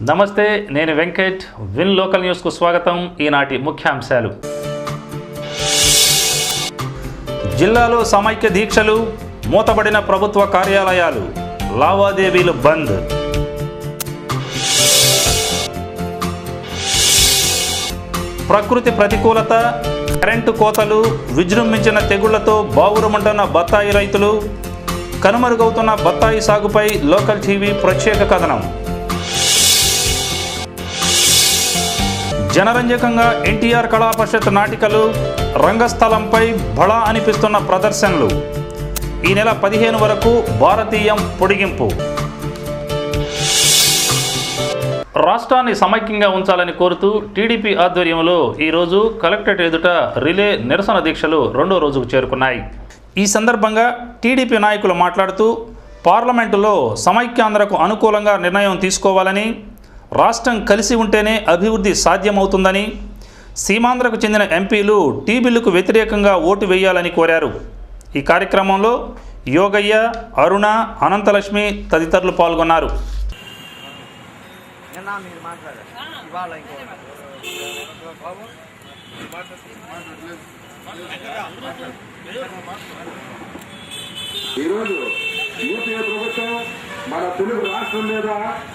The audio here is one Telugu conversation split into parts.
నమస్తే, నేను వెంకట్. విన్ లోకల్ న్యూస్కు స్వాగతం. ఈనాటి ముఖ్యాంశాలు: జిల్లాలో సమైక్య దీక్షలు, మూతబడిన ప్రభుత్వ కార్యాలయాలు, లావాదేవీలు బంద్. ప్రకృతి ప్రతికూలత, కరెంటు కోతలు, విజృంభించిన తెగుళ్లతో బావురుమంటున్న బత్తాయి రైతులు, కనుమరుగవుతున్న బత్తాయి సాగుపై లోకల్ టీవీ ప్రత్యేక కథనం. జనరంజకంగా ఎన్టీఆర్ కళా పరిషత్ నాటికలు, రంగస్థలంపై బళ అనిపిస్తున్న ప్రదర్శనలు. ఈ నెల 15 వరకు భారతీయం పొడిగింపు. రాష్ట్రాన్ని సమైక్యంగా ఉంచాలని కోరుతూ టీడీపీ ఆధ్వర్యంలో ఈరోజు కలెక్టరేట్ ఎదుట రిలే నిరసన దీక్షలు 2వ రోజుకు చేరుకున్నాయి. ఈ సందర్భంగా టీడీపీ నాయకులు మాట్లాడుతూ పార్లమెంటులో సమైక్యాంధ్రకు అనుకూలంగా నిర్ణయం తీసుకోవాలని, రాష్ట్రం కలిసి ఉంటేనే అభివృద్ధి సాధ్యమవుతుందని, సీమాంధ్రకు చెందిన ఎంపీలు టీ బిల్లుకు వ్యతిరేకంగా ఓటు వేయాలని కోరారు. ఈ కార్యక్రమంలో యోగయ్య, అరుణ, అనంతలక్ష్మి తదితరులు పాల్గొన్నారు. ఈరోజు యూపీఏ ప్రభుత్వం మన తెలుగు రాష్ట్రం మీద,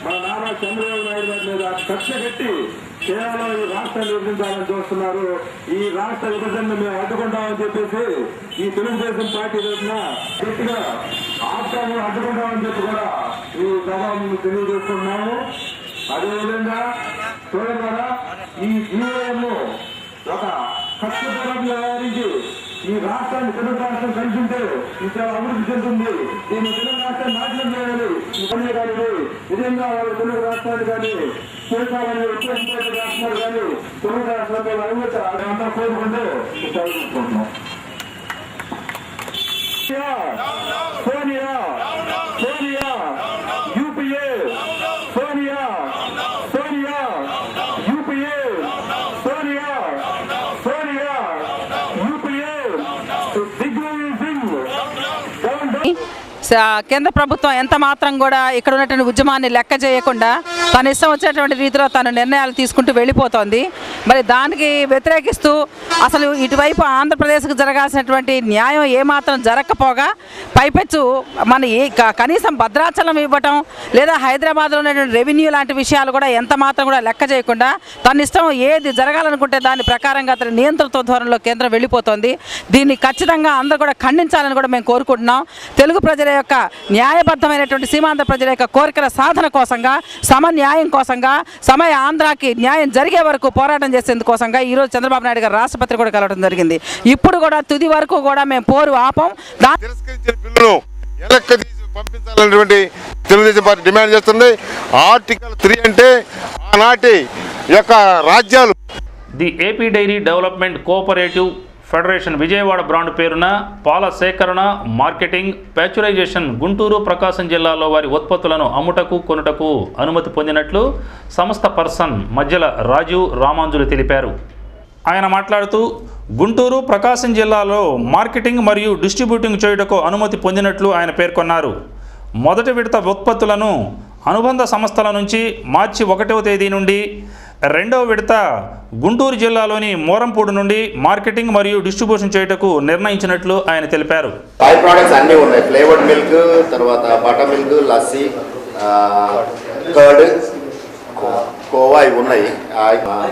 మన నారా చంద్రబాబు నాయుడు గారి మీద కక్ష కట్టి కేవలం ఈ రాష్ట్రాన్ని విభజించాలని చూస్తున్నారు. ఈ రాష్ట్ర విభజనను మేము అడ్డుకుంటామని చెప్పేసి ఈ తెలుగుదేశం పార్టీ తరఫున గట్టిగా రాష్ట్రాన్ని అడ్డుకుంటామని చెప్పి కూడా ఈ సభను తెలియజేస్తున్నాము. అదేవిధంగా చూడగా ఈ జీవోను ఒక కక్షపూర్వకంగా వ్యవహరించి ఈ రాష్ట్రాన్ని తెలుగు రాష్ట్రం కలిసి ఉంటే ఇంకా అభివృద్ధి చెందుతుంది. దీన్ని తెలుగు రాష్ట్రాన్ని నాశనం చేయాలి. ఈ పని కానీ విధంగా వాళ్ళు తెలుగు రాష్ట్రాన్ని కానీ చేస్తామని ఉత్తర రాష్ట్రాలు కానీ తెలుగు రాష్ట్రాల్లో అభివృద్ధి అదంతా కోరుకుంటూ చదువుకుంటున్నాం. Sonia, Sonia, UPA, Sonia, Sonia, UPA, Sonia, Sonia, UPA, Digvijay Singh. కేంద్ర ప్రభుత్వం ఎంత మాత్రం కూడా ఇక్కడ ఉన్నటువంటి ఉద్యమాన్ని లెక్క చేయకుండా తను ఇష్టం వచ్చేటువంటి రీతిలో తను నిర్ణయాలు తీసుకుంటూ వెళ్ళిపోతోంది. మరి దానికి వ్యతిరేకిస్తూ అసలు ఇటువైపు ఆంధ్రప్రదేశ్కు జరగాల్సినటువంటి న్యాయం ఏమాత్రం జరగకపోగా పైపెచ్చు మన కనీసం భద్రాచలం ఇవ్వటం లేదా హైదరాబాద్లో ఉన్నటువంటి రెవెన్యూ లాంటి విషయాలు కూడా ఎంత మాత్రం కూడా లెక్క చేయకుండా తన ఇష్టం ఏది జరగాలనుకుంటే దాని ప్రకారంగా అతని నియంత్రణతో ధోరణిలో కేంద్రం వెళ్ళిపోతుంది. దీన్ని ఖచ్చితంగా అందరూ కూడా ఖండించాలని కూడా మేము కోరుకుంటున్నాం. తెలుగు ప్రజల యొక్క న్యాయబద్ధమైనటువంటి సీమాంధ్ర ప్రజల యొక్క కోరికల సాధన కోసంగా, సమన్యాయం కోసంగా, సమయ ఆంధ్రాకి న్యాయం జరిగే వరకు పోరాటం చేసేందుకోసంగా ఈరోజు చంద్రబాబు నాయుడు గారు రాష్ట్రపతి కూడా కలవడం జరిగింది. ఇప్పుడు కూడా తుది వరకు కూడా మేము పోరు ఆపం. పంపించాలనేటువంటి తెలుగుదేశం పార్టీ డిమాండ్ చేస్తుంది. ఆర్టికల్ 3 అంటే ఆనాటి యొక్క రాజ్యాలు. The AP dairy development cooperative federation Vijayawada brand పేరున పాల సేకరణ, మార్కెటింగ్, ప్యాచురైజేషన్ గుంటూరు, ప్రకాశం జిల్లాలో వారి ఉత్పత్తులను అమ్ముటకు, కొనుటకు అనుమతి పొందినట్లు సంస్థ పర్సన్ మధ్యల రాజు రామాంజులు తెలిపారు. ఆయన మాట్లాడుతూ గుంటూరు, ప్రకాశం జిల్లాలో మార్కెటింగ్ మరియు డిస్ట్రిబ్యూటింగ్ చేయుటకు అనుమతి పొందినట్లు ఆయన పేర్కొన్నారు. మొదటి విడత ఉత్పత్తులను అనుబంధ సంస్థల నుంచి మార్చి 1వ తేదీ నుండి, 2వ విడత గుంటూరు జిల్లాలోని మోరంపూడి నుండి మార్కెటింగ్ మరియు డిస్ట్రిబ్యూషన్ చేయుటకు నిర్ణయించినట్లు ఆయన తెలిపారు. బై ప్రొడక్ట్స్ అన్నీ ఉన్నాయి. ఫ్లేవర్డ్ మిల్క్, తర్వాత butter milk, lassi, curd, khoa ఇవి ఉన్నాయి.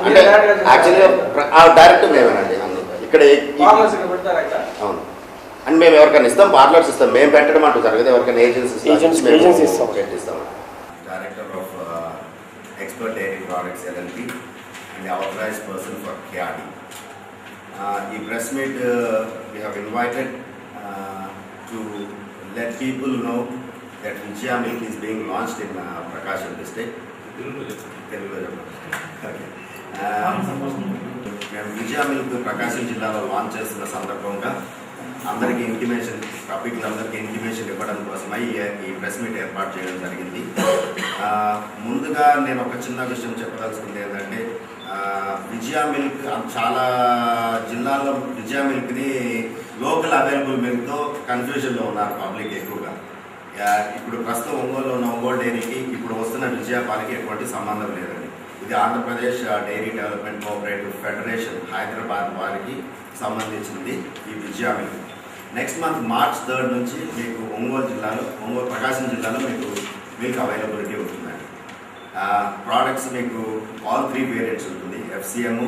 అంటే యాక్చువల్గా డైరెక్ట్ మేమేనండి ఇక్కడ. అవును, అండ్ మేము ఎవరికైనా ఇస్తాం, పార్లర్స్ ఇస్తాం. మేము పెట్టడం అంటూ జరగదు, ఎవరికైనా ఏజెన్సీ ఇస్తాం. Director of Expert Dairy Products LLP and the authorized person for KRD. The press meet we have invited to let people know that Vijaya Milk is being launched in Prakasam district. Vijaya Milk Prakasam జిల్లాలో లాంచ్ చేస్తున్న సందర్భంగా అందరికీ ఇంటిమేషన్, పబ్లిక్లందరికీ ఇంటిమేషన్ ఇవ్వడం కోసమై ఈ ప్రెస్ మీట్ ఏర్పాటు చేయడం జరిగింది. ముందుగా నేను ఒక చిన్న విషయం చెప్పదలుచుకుంది ఏంటంటే, విజయ మిల్క్ చాలా జిల్లాల్లో విజయ మిల్క్ని లోకల్ అవైలబుల్ మిల్క్తో కన్ఫ్యూజన్లో ఉన్నారు పబ్లిక్ ఎక్కువగా. ఇప్పుడు ప్రస్తుతం ఒంగోలులో ఉన్న ఒంగోలు డైరీకి ఇప్పుడు వస్తున్న విజయ పాలకి ఎటువంటి సంబంధం లేదండి. ఇది Andhra Pradesh dairy development cooperative federation Hyderabad వారికి సంబంధించింది ఈ Vijaya milk. Next month March 3 నుంచి మీకు ఒంగోలు ప్రకాశం జిల్లాలో మీకు మిల్క్ అవైలబిలిటీ ఉంటుందండి. ప్రోడక్ట్స్ మీకు ఆల్ 3 వేరియంట్స్ ఉంటుంది. FCM,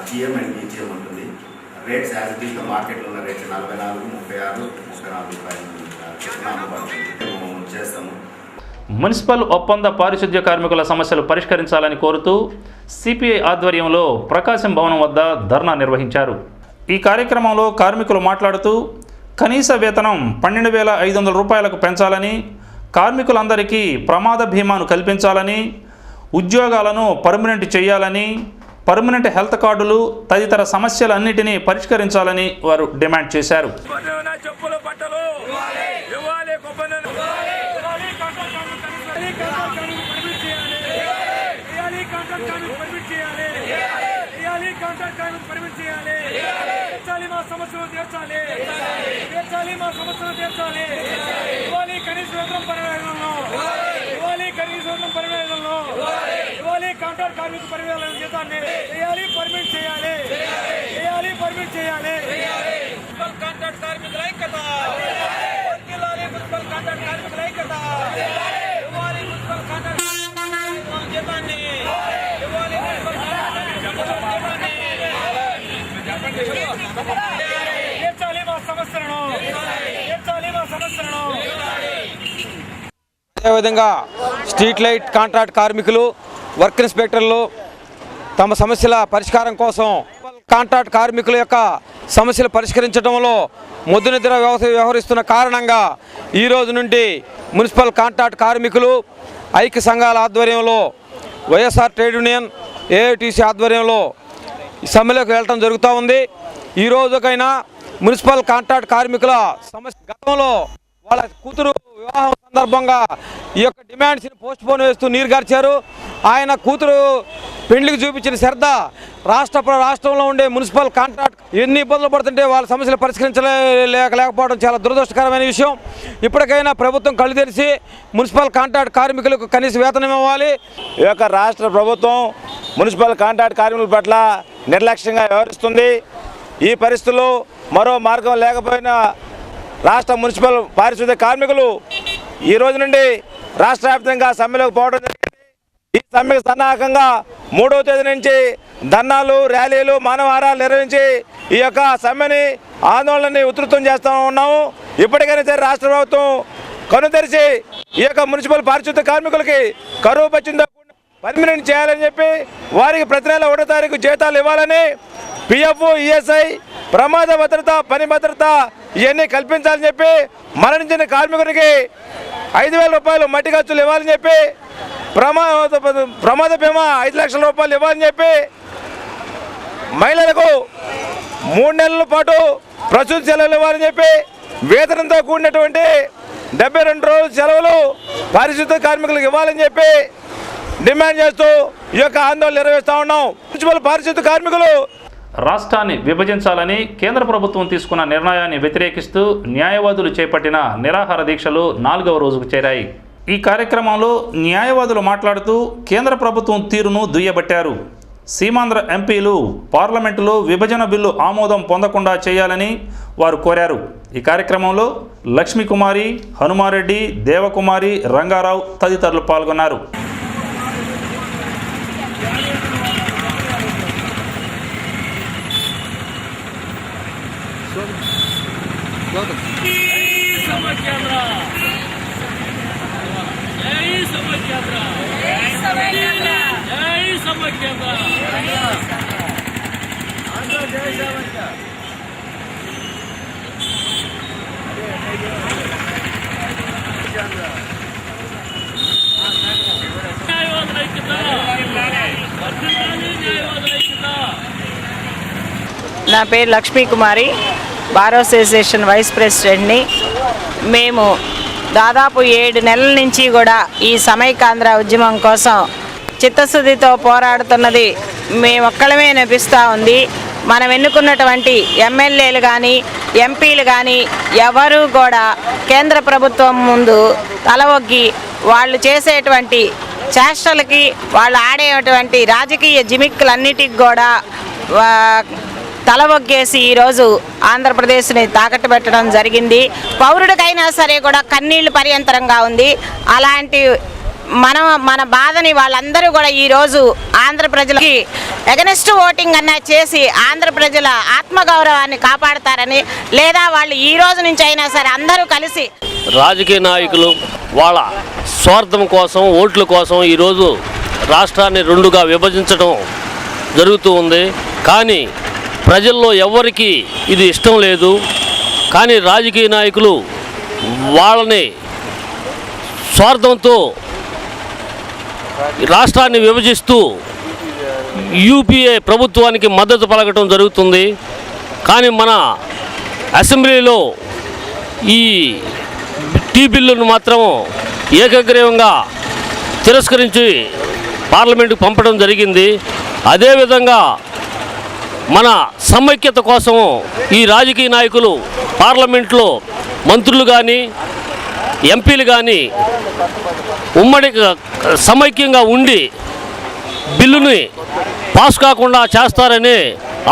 GM అండ్ BGM ఉంటుంది. రేట్స్ యాజ్ ఇట్ ఈస్గా మార్కెట్లో ఉన్న రేట్స్ 44, 36, 34 రూపాయలు చేస్తాము. మున్సిపల్ ఒప్పంద పారిశుద్ధ్య కార్మికుల సమస్యలు పరిష్కరించాలని కోరుతూ సిపిఐ ఆధ్వర్యంలో ప్రకాశం భవనం వద్ద ధర్నా నిర్వహించారు. ఈ కార్యక్రమంలో కార్మికులు మాట్లాడుతూ కనీస వేతనం 12,500 రూపాయలకు పెంచాలని, కార్మికులందరికీ ప్రమాద బీమాను కల్పించాలని, ఉద్యోగాలను పర్మనెంట్ చేయాలని, పర్మనెంట్ హెల్త్ కార్డులు తదితర సమస్యలన్నిటినీ పరిష్కరించాలని వారు డిమాండ్ చేశారు. అదేవిధంగా స్ట్రీట్ లైట్ కాంట్రాక్ట్ కార్మికులు, వర్క్ ఇన్స్పెక్టర్లు తమ సమస్యల పరిష్కారం కోసం కాంట్రాక్ట్ కార్మికుల యొక్క సమస్యలు పరిష్కరించడంలో ముద్దునిద్ర వ్యవహరిస్తున్న కారణంగా ఈ రోజు నుండి మున్సిపల్ కాంట్రాక్ట్ కార్మికులు ఐక్య సంఘాల ఆధ్వర్యంలో వైఎస్ఆర్ ట్రేడ్ యూనియన్ ఏఐటీసీ ఆధ్వర్యంలో సమ్మెలోకి వెళ్ళడం జరుగుతూ ఉంది. ఈ రోజుకైనా మున్సిపల్ కాంట్రాక్ట్ కార్మికుల సమస్య గతంలో వాళ్ళ కూతురు వివాహం సందర్భంగా ఈ యొక్క డిమాండ్స్ని పోస్ట్పోన్ వేస్తూ నీరుగార్చారు. ఆయన కూతురు పెళ్లికి చూపించిన శ్రద్ధ రాష్ట్రంలో ఉండే మున్సిపల్ కాంట్రాక్ట్ ఎన్ని ఇబ్బందులు పడుతుంటే వాళ్ళ సమస్యలు పరిష్కరించలేకపోవడం చాలా దురదృష్టకరమైన విషయం. ఇప్పటికైనా ప్రభుత్వం కళ్ళు తెరిచి మున్సిపల్ కాంట్రాక్ట్ కార్మికులకు కనీస వేతనం ఇవ్వాలి. ఈ యొక్క రాష్ట్ర ప్రభుత్వం మున్సిపల్ కాంట్రాక్ట్ కార్మికుల పట్ల నిర్లక్ష్యంగా వ్యవహరిస్తుంది. ఈ పరిస్థితుల్లో మరో మార్గం లేకపోయినా రాష్ట్ర మున్సిపల్ పారిశుద్ధ్య కార్మికులు ఈ రోజు నుండి రాష్ట్ర వ్యాప్తంగా సమ్మెలోకి పోవడం జరిగింది. ఈ సమ్మెకు సన్నాహకంగా 3వ తేదీ నుంచి ధర్నాలు, ర్యాలీలు, మానవహారాలు నిర్వహించి ఈ యొక్క సమ్మెని ఆందోళనని ఉధృతం చేస్తూ ఉన్నాము. ఇప్పటికైనా సరే రాష్ట్ర ప్రభుత్వం కనుతెరిచి ఈ యొక్క మున్సిపల్ పారిశుద్ధ్య కార్మికులకి కరువు పచ్చిందో పర్మనెంట్ చేయాలని చెప్పి వారికి ప్రతి నెల 1వ తారీఖు జీతాలు ఇవ్వాలని, PF, ESI, ప్రమాద భద్రత, పని భద్రత ఇవన్నీ కల్పించాలని చెప్పి, మరణించిన కార్మికుడికి 5,000 రూపాయలు మట్టి ఖర్చులు ఇవ్వాలని చెప్పి, ప్రమాద బీమా 5 లక్షల రూపాయలు ఇవ్వాలని చెప్పి, మహిళలకు 3 నెలల పాటు ప్రసూతి సెలవులు ఇవ్వాలని చెప్పి, వేతనంతో కూడినటువంటి 72 రోజుల సెలవులు పారిశుద్ధ్య కార్మికులకు ఇవ్వాలని చెప్పి డిమాండ్ చేస్తూ ఈ యొక్క ఆందోళన నిర్వహిస్తూ ఉన్నాం. మున్సిపల్ పారిశుద్ధ్య కార్మికులు రాష్ట్రాన్ని విభజించాలని కేంద్ర ప్రభుత్వం తీసుకున్న నిర్ణయాన్ని వ్యతిరేకిస్తూ న్యాయవాదులు చేపట్టిన నిరాహార దీక్షలు 4వ రోజుకు చేరాయి. ఈ కార్యక్రమంలో న్యాయవాదులు మాట్లాడుతూ కేంద్ర ప్రభుత్వం తీరును దుయ్యబట్టారు. సీమాంధ్ర ఎంపీలు పార్లమెంటులో విభజన బిల్లు ఆమోదం పొందకుండా చేయాలని వారు కోరారు. ఈ కార్యక్రమంలో లక్ష్మీకుమారి, హనుమారెడ్డి, దేవకుమారి, రంగారావు తదితరులు పాల్గొన్నారు. నా పేరు లక్ష్మీకుమారి, బార్ అసోసియేషన్ వైస్ ప్రెసిడెంట్ని. మేము దాదాపు 7 నెలల నుంచి కూడా ఈ సమైకాంధ్ర ఉద్యమం కోసం చిత్తశుద్ధితో పోరాడుతున్నది మేము ఒక్కళ్ళమే అనిపిస్తూ ఉంది. మనం ఎన్నుకున్నటువంటి ఎమ్మెల్యేలు కానీ ఎంపీలు కానీ ఎవరు కూడా కేంద్ర ప్రభుత్వం ముందు తల ఒగ్గి వాళ్ళు చేసేటువంటి చేష్టలకి వాళ్ళు ఆడేటువంటి రాజకీయ జిమిక్కులన్నిటికి కూడా తల ఒగ్గేసి ఈరోజు ఆంధ్రప్రదేశ్ని తాకట్టు పెట్టడం జరిగింది. పౌరుడికైనా సరే కూడా కన్నీళ్లు పర్యంతరంగా ఉంది. అలాంటి మన బాధని వాళ్ళందరూ కూడా ఈరోజు ఆంధ్ర ప్రజలకి ఎగనెస్ట్ ఓటింగ్ అన్నా చేసి ఆంధ్ర ప్రజల ఆత్మగౌరవాన్ని కాపాడతారని, లేదా వాళ్ళు ఈ రోజు నుంచి అయినా సరే అందరూ కలిసి రాజకీయ నాయకులు వాళ్ళ స్వార్థం కోసం ఓట్ల కోసం ఈరోజు రాష్ట్రాన్ని రెండుగా విభజించడం జరుగుతూ ఉంది. కానీ ప్రజల్లో ఎవరికి ఇది ఇష్టం లేదు. కానీ రాజకీయ నాయకులు వాళ్ళని స్వార్థంతో రాష్ట్రాన్ని విభజిస్తూ యూపీఏ ప్రభుత్వానికి మద్దతు పలకటం జరుగుతుంది. కానీ మన అసెంబ్లీలో ఈ టీ బిల్లును మాత్రం ఏకగ్రీవంగా తిరస్కరించి పార్లమెంటుకు పంపడం జరిగింది. అదేవిధంగా మన సమైక్యత కోసం ఈ రాజకీయ నాయకులు పార్లమెంట్లో మంత్రులు కానీ ఎంపీలు కానీ ఉమ్మడి సమైక్యంగా ఉండి బిల్లుని పాస్ కాకుండా చేస్తారని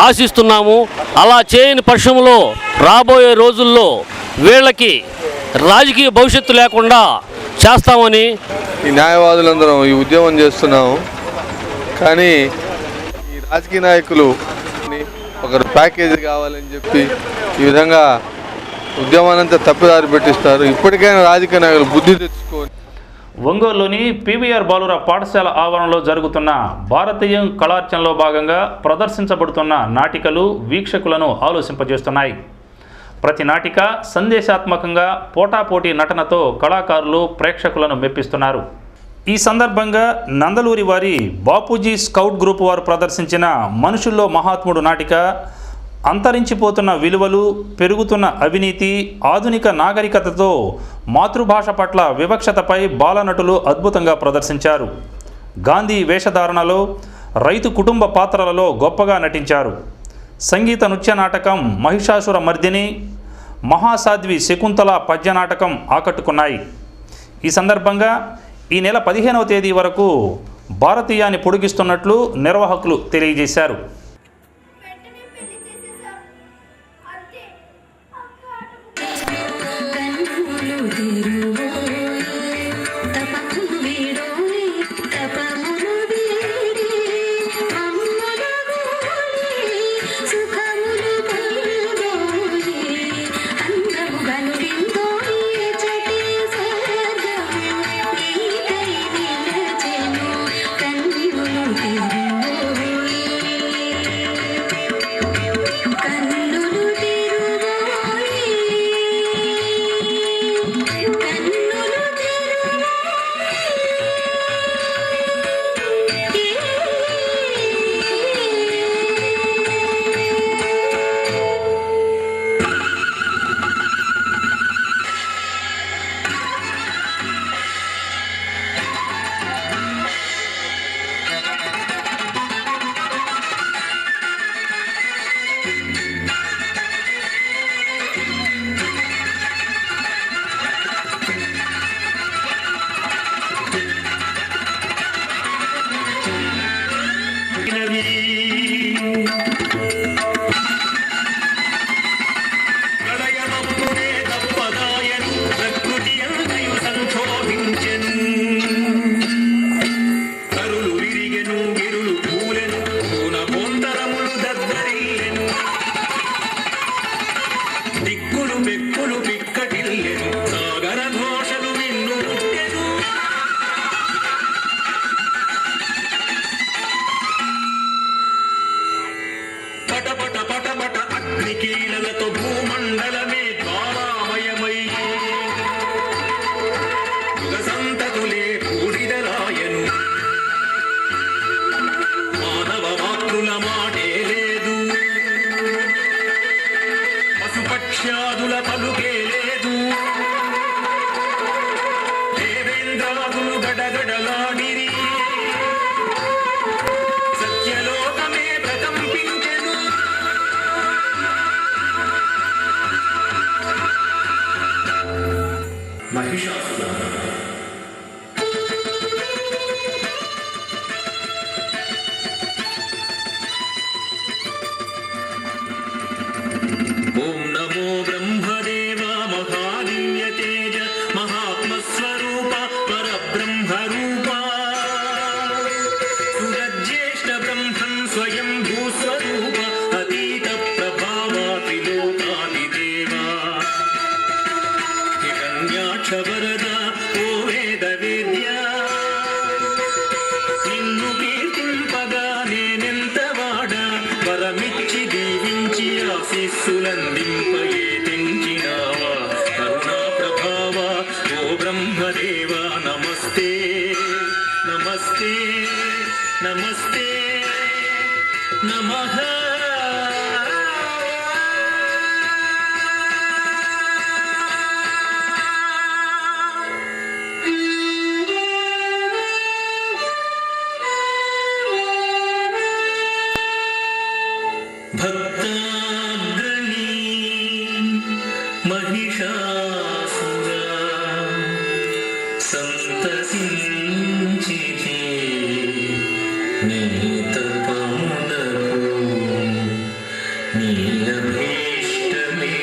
ఆశిస్తున్నాము. అలా చేయని పక్షంలో రాబోయే రోజుల్లో వీళ్ళకి రాజకీయ భవిష్యత్తు లేకుండా చేస్తామని ఈ న్యాయవాదులందరం ఈ ఉద్యమం చేస్తున్నాము. కానీ ఈ రాజకీయ నాయకులు ఒకరు ప్యాకేజీ కావాలని చెప్పి ఈ విధంగా ఉద్యమానంతా తప్పుదారి పెట్టిస్తారు. ఇప్పటికైనా రాజకీయ నాయకులు బుద్ధి తెచ్చుకొని ఒంగోలులోని పీవీఆర్ బాలుర పాఠశాల ఆవరణలో జరుగుతున్న భారతీయ కళార్చనలో భాగంగా ప్రదర్శించబడుతున్న నాటికలు వీక్షకులను ఆలోచింపజేస్తున్నాయి. ప్రతి నాటిక సందేశాత్మకంగా పోటాపోటీ నటనతో కళాకారులు ప్రేక్షకులను మెప్పిస్తున్నారు. ఈ సందర్భంగా నందలూరి వారి బాపూజీ స్కౌట్ గ్రూప్ వారు ప్రదర్శించిన మనుషుల్లో మహాత్ముడు నాటిక అంతరించిపోతున్న విలువలు, పెరుగుతున్న అవినీతి, ఆధునిక నాగరికతతో మాతృభాష పట్ల వివక్షతపై బాలనటులు అద్భుతంగా ప్రదర్శించారు. గాంధీ వేషధారణలో, రైతు కుటుంబ పాత్రలలో గొప్పగా నటించారు. సంగీత నృత్య నాటకం మహిషాసుర మర్దిని, మహాసాధ్వి శకుంతల పద్య నాటకం ఆకట్టుకున్నాయి. ఈ సందర్భంగా ఈ నెల 15వ తేదీ వరకు భారతీయాన్ని పొడిగిస్తున్నట్లు నిర్వాహకులు తెలియజేశారు. ఆశీస్సులందింపయే తెంచినావా కరుణా ప్రభావా ఓ బ్రహ్మదేవా నమస్తే నమస్తే నమస్తే నమః. భక్తాగ్రణీ మహిషాసురా సంతసించితే నీ తపమునకు నీ అభీష్టమే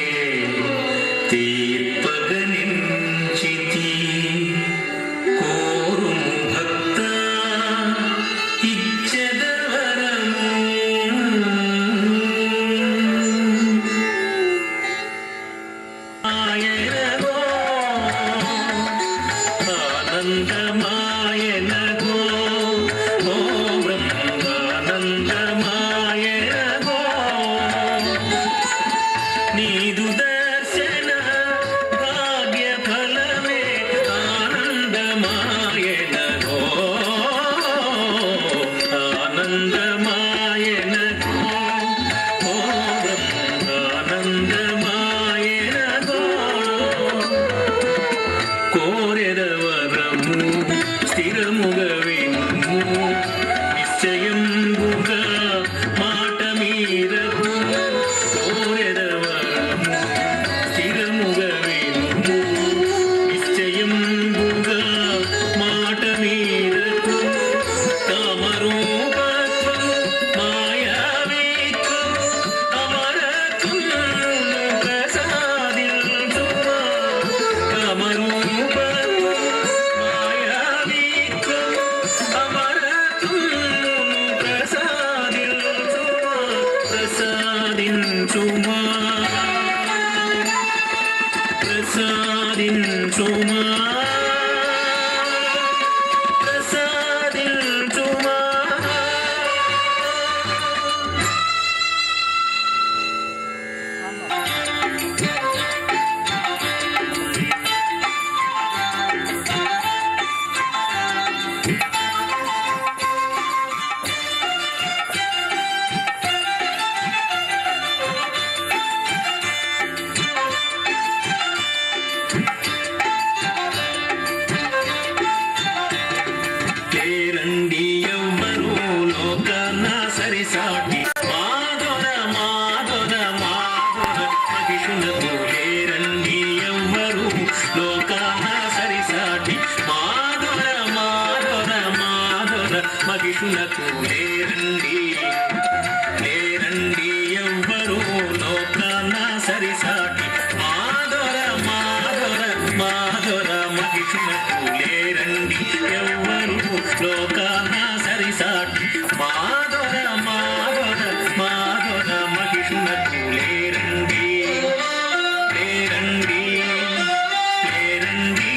తీర్పగనించితి కోరుము భక్త ఇచ్చెదవరము ఆయనగో ఆనందమాయనగో ఓ బ్రహ్మానందమాయనగో నీదు దర్శన భాగ్య ఫలమే ఆనందమాయనగో ఆనందమాయనగో ఓ బ్రహ్మానందమాయనగో కోరెదవరము స్థిరముగా వినుము నిశ్చయంబుగా మాట మీరకు కోరెదవరము స్థిరముగా వినుము నిశ్చయంబుగా మాట మీరకు కామరూపత్వం మాయావిత్వం అమరత్వం ప్రసాదించుమా కామరూపత్వం మాయావిత్వం అమరత్వం ప్రసాదించుమా ప్రసాదించుమా ప్రసాదించుమా. లేరండి ఎవ్వరూ లోకాన సరిసాటి మాధుర మాధుర మాధుర మహిషునకు లేరండి ఎవ్వరూ లోకాన సరిసాటి మాధుర మాధుర మాధుర మహిషునకు లేరండి లేరండి ఎవ్వరూ లోకాన సరిసాటి మాధుర మాధుర మాధుర మహిషునకు లేరండి ఎవ్వరూ లోకాన సరిసాటి మాధుర మాధుర మాధుర మహిషునకు లేరండి లేరండి లేరండి.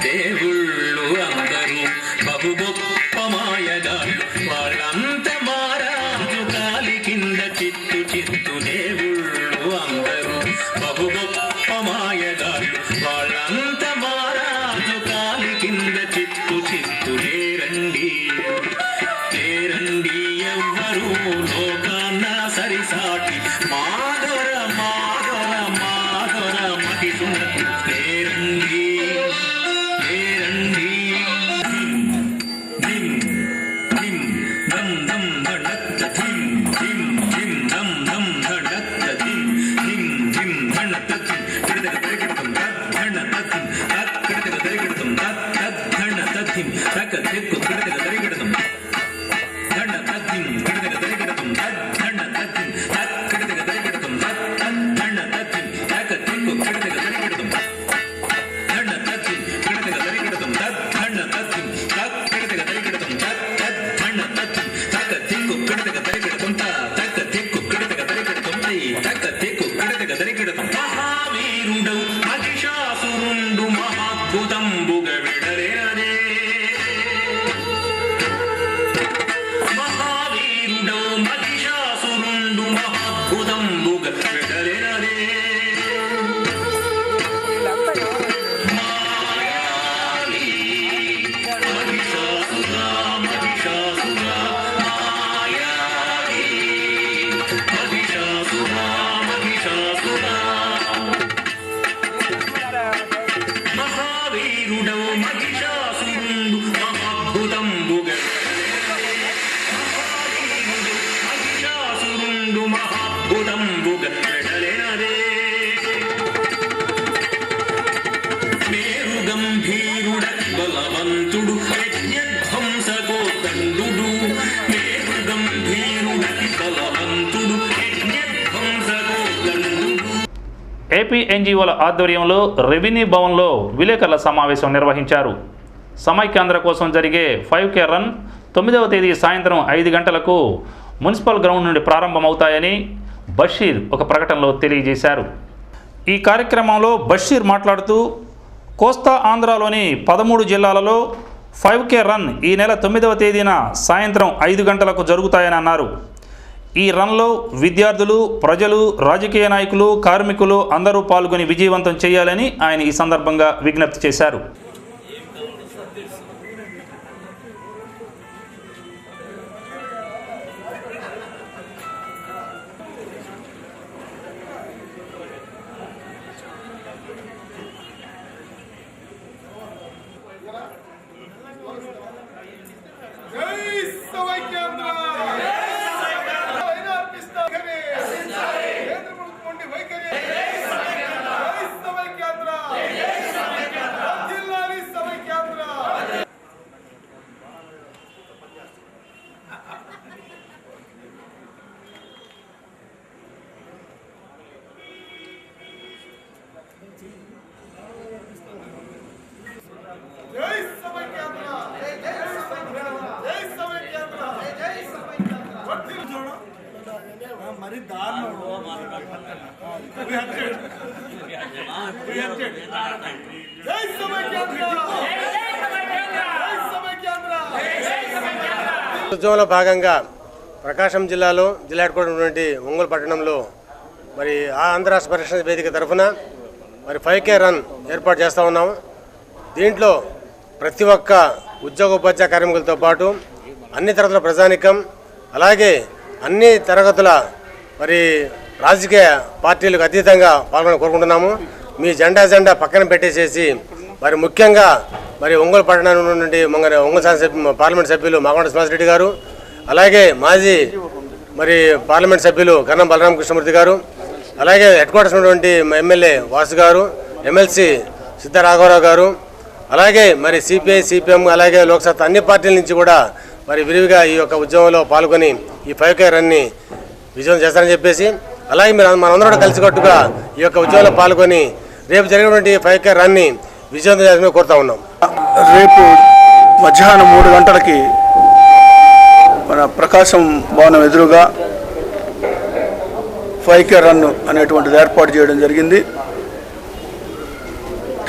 దేవుళ్ళు అందరూ బహు గొప్ప మాయగాళ్ళు వాళ్ళంత మారాజు కాలి కింద చిత్తు చిత్తు దేవుళ్ళు అందరూ బహు గొప్ప మాయగాళ్ళు వాళ్ళంత మారాజు కాలి కింద చిత్తు చిత్తు లేరండి లేరండి ఎవ్వరూ లోకాన సరిసాటి మాధుర మాధుర మాధుర మహిషునకు లేరండి లేరండి. ధిం ధిం ధం ధం ధడత్త ధిం ధిం ధిం ధం ధం ధడత్త ధిం ధిం ధిం ధడత్త ధిం కిడదగ దరిగిడతం ధడత్త ధిం కిడదగ దరిగిడతం ధడత్త ధిం తక తెక్కు కిడదగ దరిగిడతం ధడత్త ధిం కిడదగ దరిగిడతం ధడత్త ధిం కిడదగ దరిగిడతం ధడత్త ధిం తక తెక్కు కిడదగ దరిగిడతం ధడత్త ధిం కిడదగ దరిగిడతం ధడత్త ధిం తక కిడదగ దరిగిడతం ధడత్త ధిం తక తెక్కు కిడదగ దరిగిడతం తక తెక్కు కిడదగ దరిగిడతం తక తెక్కు కిడదగ దరిగిడతం. మహావీరుడౌ మహిషాసురుండు మహాద్భుతంబుగ విడలేరదే మహావీరుడౌ మహిషా మహిషాసురా మహిషాసురా మహావీరుడౌ మహిషాసురుండు మహాద్భుతంబుగా మహిషాసురుండు మహాద్భుతంబుగా వెడలెనదే మేరు గంభీరుడ బలవంతుడు యజ్ఞధ్వంసకోదండు మేరు గంభీరుడ బలవంతుడు యజ్ఞధ్వంసకోదండు. ఏపీ ఎన్జీఓల ఆధ్వర్యంలో రెవెన్యూ భవన్లో విలేకరుల సమావేశం నిర్వహించారు. సమైక్యాంధ్ర కోసం జరిగే 5K రన్ 9వ తేదీ సాయంత్రం 5 గంటలకు మున్సిపల్ గ్రౌండ్ నుండి ప్రారంభమవుతాయని బషీర్ ఒక ప్రకటనలో తెలియజేశారు. ఈ కార్యక్రమంలో బషీర్ మాట్లాడుతూ కోస్తా ఆంధ్రాలోని 13 జిల్లాలలో 5K రన్ ఈ నెల 9వ తేదీన సాయంత్రం 5 గంటలకు జరుగుతాయని అన్నారు. ఈ రన్లో విద్యార్థులు, ప్రజలు, రాజకీయ నాయకులు, కార్మికులు అందరూ పాల్గొని విజయవంతం చేయాలని ఆయన ఈ సందర్భంగా విజ్ఞప్తి చేశారు. ఉద్యమంలో భాగంగా ప్రకాశం జిల్లాలో జిల్లా హెడ్ క్వార్టర్ ఉన్నటువంటి ఒంగోలు పట్టణంలో మరి ఆంధ్ర రాష్ట్ర పరిరక్షణ వేదిక తరఫున మరి 5K రన్ ఏర్పాటు చేస్తూ ఉన్నాము. దీంట్లో ప్రతి ఒక్క ఉద్యోగోపాధ్యాయ కార్మికులతో పాటు అన్ని తరగతుల ప్రజానికం, అలాగే అన్ని తరగతుల మరి రాజకీయ పార్టీలకు అతీతంగా పాల్గొని కోరుకుంటున్నాము. మీ జెండా పక్కన పెట్టేసేసి మరి ముఖ్యంగా మరి ఒంగోలు పట్టణంలో నుండి ఒంగోలు శాసనసభ్యులు పార్లమెంట్ సభ్యులు మాగొండ శ్రీనివాసరెడ్డి గారు, అలాగే మాజీ మరి పార్లమెంట్ సభ్యులు కన్నం బలరామకృష్ణమూర్తి గారు, అలాగే హెడ్ క్వార్టర్స్ ఉన్నటువంటి ఎమ్మెల్యే వాసు గారు, ఎమ్మెల్సీ సిద్ధరాఘవరావు గారు, అలాగే మరి సిపిఐ, సిపిఎం, అలాగే లోక్సత్తా అన్ని పార్టీల నుంచి కూడా మరి విరివిగా ఈ యొక్క ఉద్యమంలో పాల్గొని ఈ 5K రన్ని విజయం చేస్తారని చెప్పేసి, అలాగే మనందరూ కలిసికట్టుగా ఈ యొక్క ఉద్యమంలో పాల్గొని రేపు జరిగినటువంటి 5K రన్ని విజయవంతం చేయాలని కోరుతా ఉన్నాం. రేపు మధ్యాహ్నం 3 గంటలకి మన ప్రకాశం భవనం ఎదురుగా 5K రన్ అనేటువంటిది ఏర్పాటు చేయడం జరిగింది.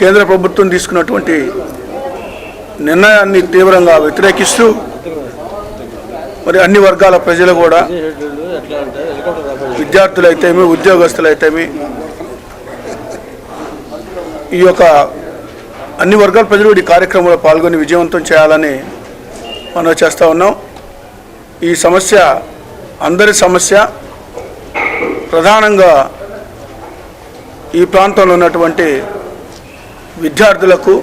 కేంద్ర ప్రభుత్వం తీసుకున్నటువంటి నిర్ణయాన్ని తీవ్రంగా వ్యతిరేకిస్తూ మరి అన్ని వర్గాల ప్రజలు కూడా, విద్యార్థులైతేమి, ఉద్యోగస్తులైతేమి, ఈ యొక్క అన్ని వర్గాల ప్రజలు ఈ కార్యక్రమంలో పాల్గొని విజయవంతం చేయాలని మనం చేస్తూ ఉన్నాం. ఈ సమస్య అందరి సమస్య. ప్రధానంగా ఈ ప్రాంతంలో ఉన్నటువంటి విద్యార్థులకు,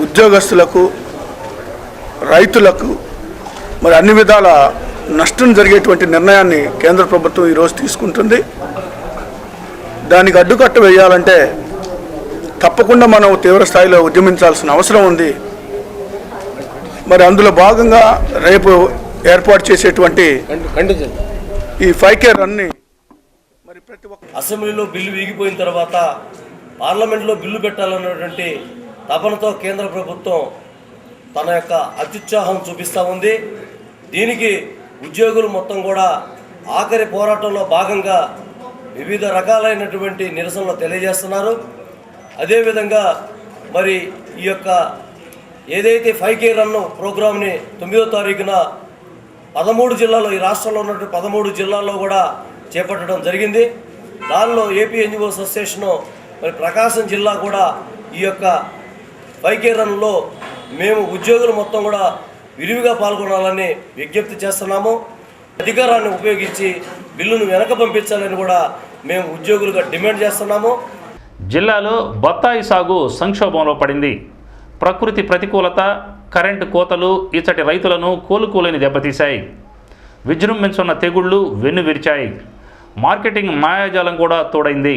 ఉద్యోగస్తులకు, రైతులకు మరి అన్ని విధాల నష్టం జరిగేటువంటి నిర్ణయాన్ని కేంద్ర ప్రభుత్వం ఈరోజు తీసుకుంటుంది. దానికి అడ్డుకట్ట వేయాలంటే తప్పకుండా మనం తీవ్ర స్థాయిలో ఉద్యమించాల్సిన అవసరం ఉంది. మరి అందులో భాగంగా రేపు ఏర్పాటు చేసేటువంటి ఈ 5K రన్ని మరి ప్రతి ఒక్క అసెంబ్లీలో బిల్లు వీగిపోయిన తర్వాత పార్లమెంట్లో బిల్లు పెట్టాలన్నటువంటి తపనతో కేంద్ర ప్రభుత్వం తన యొక్క అత్యుత్సాహం చూపిస్తూ ఉంది. దీనికి ఉద్యోగులు మొత్తం కూడా ఆఖరి పోరాటంలో భాగంగా వివిధ రకాలైనటువంటి నిరసనలు తెలియజేస్తున్నారు. అదేవిధంగా మరి ఈ యొక్క ఏదైతే 5K రన్ ప్రోగ్రామ్ని 9వ తారీఖున 13 జిల్లాలో, ఈ రాష్ట్రంలో ఉన్నటువంటి 13 జిల్లాల్లో కూడా చేపట్టడం జరిగింది. దానిలో ఏపీ ఎన్జిఓ అసోసియేషను మరి ప్రకాశం జిల్లా కూడా ఈ యొక్క 5K రన్లో మేము ఉద్యోగులు మొత్తం కూడా విరివిగా పాల్గొనాలని విజ్ఞప్తి చేస్తున్నాము. అధికారాన్ని ఉపయోగించి బిల్లును వెనక పంపించాలని కూడా మేము ఉద్యోగులుగా డిమాండ్ చేస్తున్నాము. జిల్లాలో బత్తాయి సాగు సంక్షోభంలో పడింది. ప్రకృతి ప్రతికూలత, కరెంటు కోతలు ఇచ్చటి రైతులను కోలుకోలేని దెబ్బతీశాయి. విజృంభించున్న తెగుళ్లు వెన్నువిరిచాయి. మార్కెటింగ్ మాయాజాలం కూడా తోడైంది.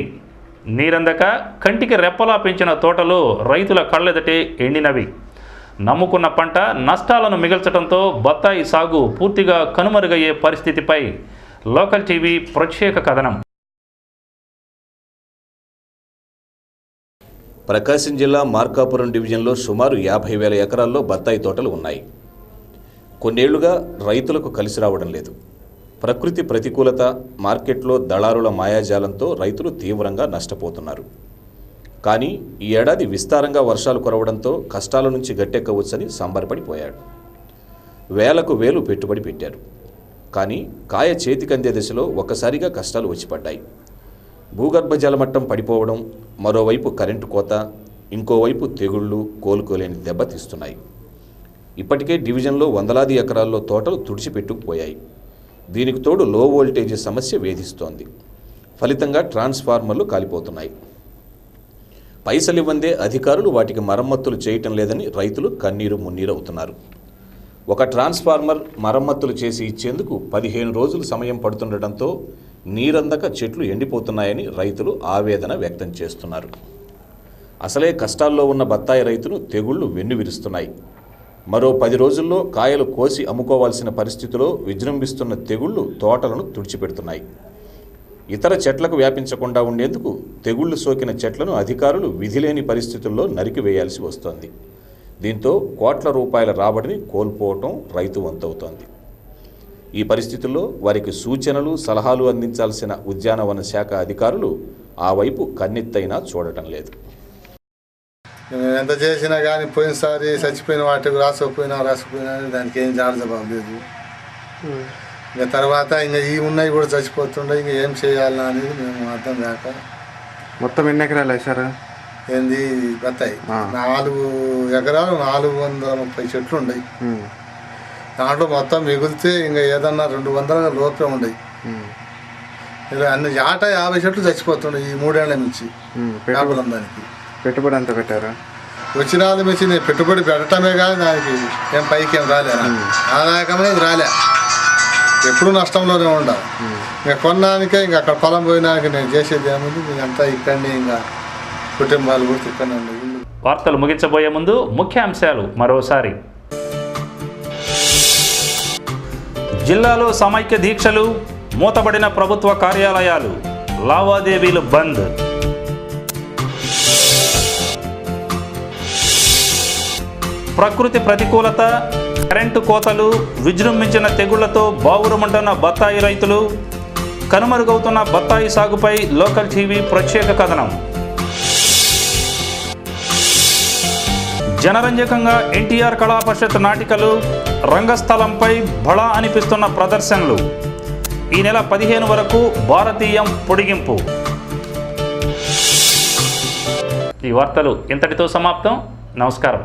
నీరందక కంటికి రెప్పలా పెంచిన తోటలు రైతుల కళ్ళెదటే ఎండినవి. నమ్ముకున్న పంట నష్టాలను మిగల్చడంతో బత్తాయి సాగు పూర్తిగా కనుమరుగయ్యే పరిస్థితిపై లోకల్ టీవీ ప్రత్యేక కథనం. ప్రకాశం జిల్లా మార్కాపురం డివిజన్లో సుమారు 50,000 ఎకరాల్లో బత్తాయి తోటలు ఉన్నాయి. కొన్నేళ్లుగా రైతులకు కలిసి రావడం లేదు. ప్రకృతి ప్రతికూలత, మార్కెట్లో దళారుల మాయాజాలంతో రైతులు తీవ్రంగా నష్టపోతున్నారు. కానీ ఈ ఏడాది విస్తారంగా వర్షాలు కురవడంతో కష్టాల నుంచి గట్టెక్కవచ్చని సంబరపడిపోయాడు. వేలకు వేలు పెట్టుబడి పెట్టారు. కానీ కాయ చేతికందే దశలో ఒక్కసారిగా కష్టాలు వచ్చిపడ్డాయి. భూగర్భ జలమట్టం పడిపోవడం, మరోవైపు కరెంటు కోత, ఇంకోవైపు తెగుళ్లు కోలుకోలేని దెబ్బతీస్తున్నాయి. ఇప్పటికే డివిజన్లో వందలాది ఎకరాల్లో తోటలు తుడిచిపెట్టుకుపోయాయి. దీనికి తోడు లో వోల్టేజ్ సమస్య వేధిస్తోంది. ఫలితంగా ట్రాన్స్ఫార్మర్లు కాలిపోతున్నాయి. పైసలివ్వందే అధికారులు వాటికి మరమ్మతులు చేయటం లేదని రైతులు కన్నీరు మున్నీరు అవుతున్నారు. ఒక ట్రాన్స్ఫార్మర్ మరమ్మతులు చేసి ఇచ్చేందుకు 15 రోజులు సమయం పడుతుండటంతో నీరందక చెట్లు ఎండిపోతున్నాయని రైతులు ఆవేదన వ్యక్తం చేస్తున్నారు. అసలే కష్టాల్లో ఉన్న బత్తాయి రైతును తెగుళ్లు వెన్నువిరుస్తున్నాయి. మరో 10 రోజుల్లో కాయలు కోసి అమ్ముకోవాల్సిన పరిస్థితిలో విజృంభిస్తున్న తెగుళ్లు తోటలను తుడిచిపెడుతున్నాయి. ఇతర చెట్లకు వ్యాపించకుండా ఉండేందుకు తెగుళ్లు సోకిన చెట్లను అధికారులు విధిలేని పరిస్థితుల్లో నరికివేయాల్సి వస్తోంది. దీంతో కోట్ల రూపాయల రాబడిని కోల్పోవటం రైతు వంతవుతోంది. ఈ పరిస్థితుల్లో వారికి సూచనలు, సలహాలు అందించాల్సిన ఉద్యానవన శాఖ అధికారులు ఆ వైపు కన్నెత్తైనా చూడటం లేదు. ఎంత చేసినా కానీ పోయినసారి చచ్చిపోయిన వాటికి రాసకపోయినా దానికి ఏం జవాబు లేదు. ఇంకా తర్వాత ఇంకా ఈ ఉన్నాయి కూడా చచ్చిపోతుండే, ఇంకా ఏం చేయాలన్నా అనేది మేము అర్థం కాక. మొత్తం ఎన్ని ఎకరాలు వేసారు? ఏంది బత్తాయి 4 ఎకరాలు 430 చెట్లు ఉన్నాయి. దాంట్లో మొత్తం మిగిలితే ఇంకా ఏదన్నా 200 లోపే ఉన్నాయి. అన్ని ఆట 50 చెట్లు చచ్చిపోతున్నాయి ఈ 3 ఏళ్ల నుంచి. దానికి పెట్టుబడి అంతా పెట్టారా? వచ్చిన మించి నేను పెట్టుబడి పెట్టడమే కానీ దానికి ఏం పైకి ఏం రాలే, ఆదాయకమనేది రాలే. ఎప్పుడు నష్టంలోనే ఉండాలి. ఇంకా కొన్నానికే ఇంకా అక్కడ పొలం పోయినాక నేను చేసేది ఏముంది, ఇంకంతా ఇక్కడనే ఇంకా కుటుంబాలు కూడా ఇక్కడనే ఉండేది. వార్తలు ముగించబోయే ముందు ముఖ్యాంశాలు మరోసారి. జిల్లాలో సమైక్య దీక్షలు, మూతబడిన ప్రభుత్వ కార్యాలయాలు, లావాదేవీలు బంద్. ప్రకృతి ప్రతికూలత, కరెంటు కోతలు, విజృంభించిన తెగుళ్లతో బావురుమంటున్న బత్తాయి రైతులు, కనుమరుగవుతున్న బత్తాయి సాగుపై లోకల్ టీవీ ప్రత్యేక కథనం. జనరంజకంగా ఎన్టీఆర్ కళా పరిషత్ నాటికలు, రంగస్థలంపై బళా అనిపిస్తున్న ప్రదర్శనలు. ఈ నెల 15 వరకు భారతీయం పొడిగింపు. ఈ వార్తలు ఇంతటితో సమాప్తం. నమస్కారం.